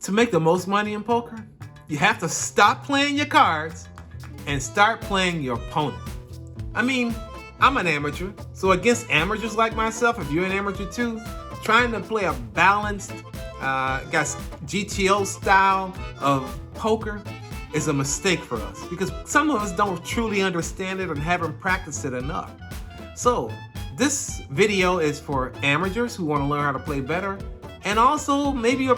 To make the most money in poker, you have to stop playing your cards and start playing your opponent. I mean, I'm an amateur, so against amateurs like myself, if you're an amateur too, trying to play a balanced, GTO style of poker is a mistake for us because some of us don't truly understand it and haven't practiced it enough. So this video is for amateurs who want to learn how to play better, and also maybe a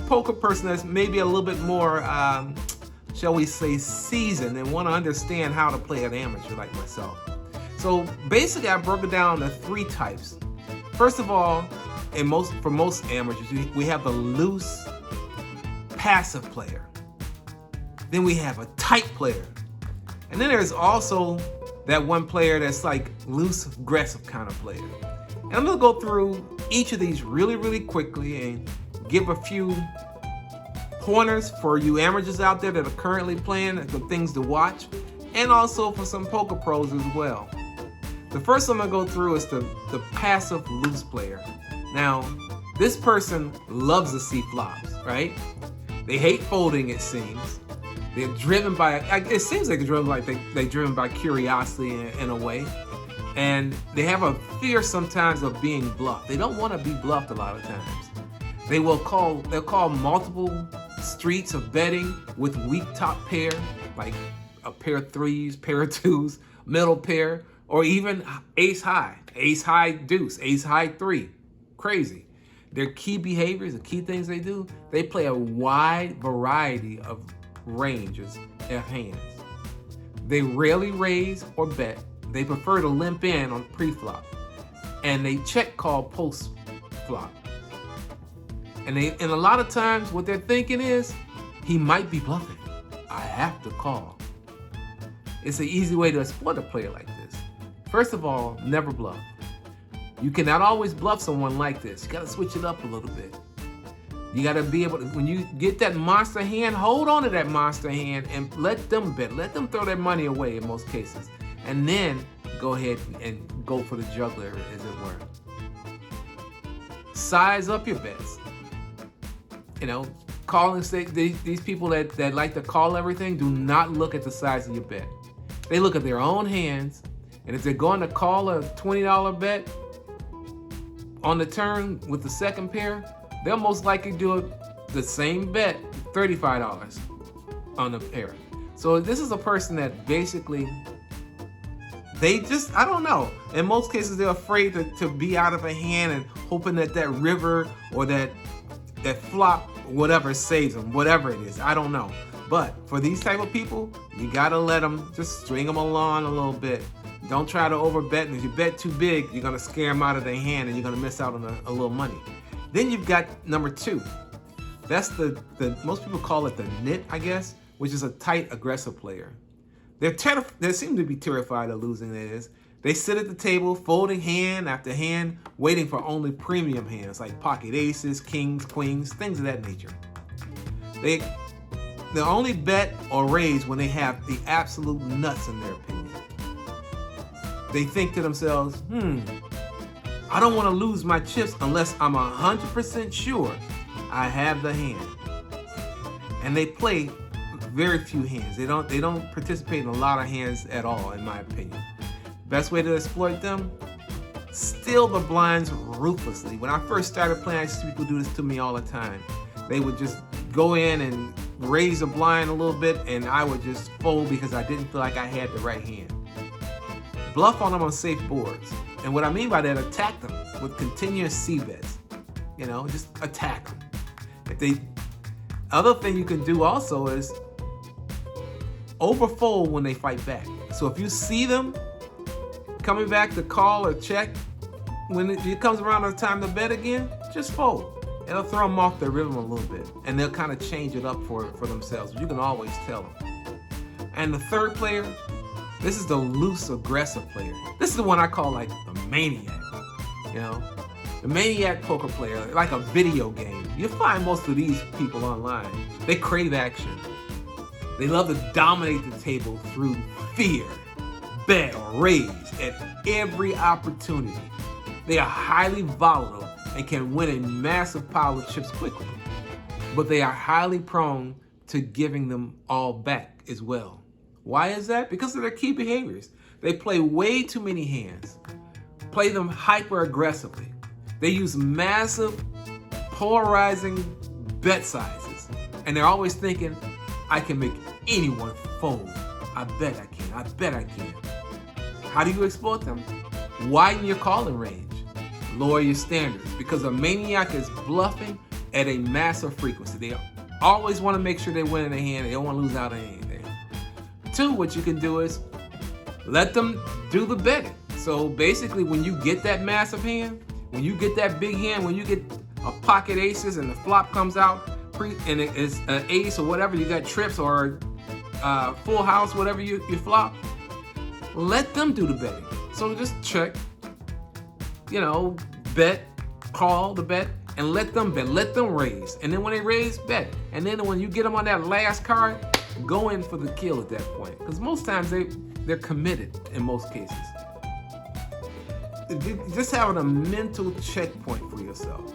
poker person that's maybe a little bit more, shall we say, seasoned and want to understand how to play an amateur like myself. So basically I broke it down to 3 types. First of all, for most amateurs, we have the loose, passive player. Then we have a tight player. And then there's also that one player that's like loose, aggressive kind of player. And I'm gonna go through each of these really, really quickly and give a few pointers for you amateurs out there that are currently playing, the things to watch, and also for some poker pros as well. The first one I'm gonna go through is the passive loose player. Now, this person loves to see flops, right? They hate folding, it seems. They're driven by, it seems like they're driven by curiosity in a way. And they have a fear sometimes of being bluffed. They don't want to be bluffed a lot of times. They'll call multiple streets of betting with weak top pair, like a pair of 3s, pair of 2s, middle pair, or even ace high deuce, ace high 3. Crazy. Their key behaviors, the key things they do, they play a wide variety of ranges of hands. They rarely raise or bet. They prefer to limp in on pre-flop, and they check call post-flop. And a lot of times what they're thinking is, he might be bluffing. I have to call. It's an easy way to exploit a player like this. First of all, never bluff. You cannot always bluff someone like this. You gotta switch it up a little bit. You gotta be able to, when you get that monster hand, hold on to that monster hand and let them bet. Let them throw their money away in most cases. And then go ahead and go for the juggler, as it were. Size up your bets. You know, these people that like to call everything, do not look at the size of your bet. They look at their own hands, and if they're going to call a $20 bet on the turn with the second pair, they'll most likely do the same bet, $35 on the pair. So this is a person that basically, they just, I don't know. In most cases, they're afraid to be out of a hand and hoping that river or that flop, whatever, saves them, whatever it is. I don't know. But for these type of people, you gotta let them, just string them along a little bit. Don't try to overbet, and if you bet too big, you're gonna scare them out of their hand and you're gonna miss out on a little money. Then you've got number 2. That's the most people call it the nit, I guess, which is a tight, aggressive player. They seem to be terrified of losing, that is. They sit at the table, folding hand after hand, waiting for only premium hands like pocket aces, kings, queens, things of that nature. They only bet or raise when they have the absolute nuts in their opinion. They think to themselves, I don't want to lose my chips unless I'm 100% sure I have the hand. And they play very few hands. They don't participate in a lot of hands at all, in my opinion. Best way to exploit them? Steal the blinds ruthlessly. When I first started playing, I see people do this to me all the time. They would just go in and raise a blind a little bit, and I would just fold because I didn't feel like I had the right hand. Bluff on them on safe boards. And what I mean by that, attack them with continuous C-bets. You know, just attack them. Other thing you can do also is overfold when they fight back. So if you see them coming back to call or check, when it comes around the time to bet again, just fold. It'll throw them off their rhythm a little bit, and they'll kind of change it up for themselves. You can always tell them. And the third player, this is the loose, aggressive player. This is the one I call like the maniac, you know? The maniac poker player, like a video game. You find most of these people online. They crave action. They love to dominate the table through fear, bet or raise at every opportunity. They are highly volatile and can win a massive pile of chips quickly. but they are highly prone to giving them all back as well. Why is that? Because of their key behaviors. They play way too many hands, play them hyper aggressively. They use massive, polarizing bet sizes, and they're always thinking, I can make anyone fold. I bet I can. I bet I can. How do you exploit them? Widen your calling range. Lower your standards, because a maniac is bluffing at a massive frequency. They always want to make sure they win in the hand. They don't want to lose out on anything. 2, what you can do is let them do the betting. So basically, when you get that massive hand, when you get that big hand, when you get a pocket aces and the flop comes out, and it is an ace or whatever, you got trips or full house, whatever you flop, let them do the betting. So just check, bet, call the bet, and let them bet, let them raise. And then when they raise, bet. And then when you get them on that last card, go in for the kill at that point. Because most times they're committed in most cases. Just having a mental checkpoint for yourself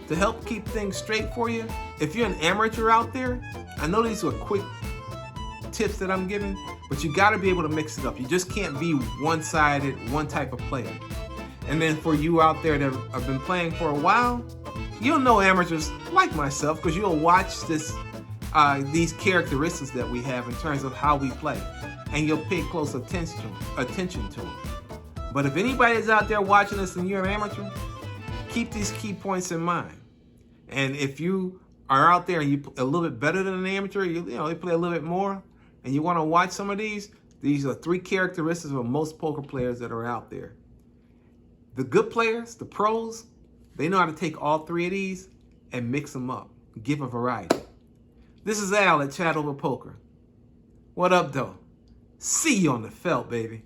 to help keep things straight for you. If you're an amateur out there, I know these are quick tips that I'm giving, but you got to be able to mix it up. You just can't be one-sided, one type of player. And then for you out there that have been playing for a while, you'll know amateurs like myself because you'll watch these characteristics that we have in terms of how we play, and you'll pay close attention to them. But if anybody is out there watching this and you're an amateur, keep these key points in mind. And if you are out there and you're a little bit better than an amateur, you play a little bit more, and you want to watch some of these are 3 characteristics of most poker players that are out there. The good players, the pros, they know how to take all 3 of these and mix them up, give a variety. This is Al at Chat Over Poker. What up, though? See you on the felt, baby.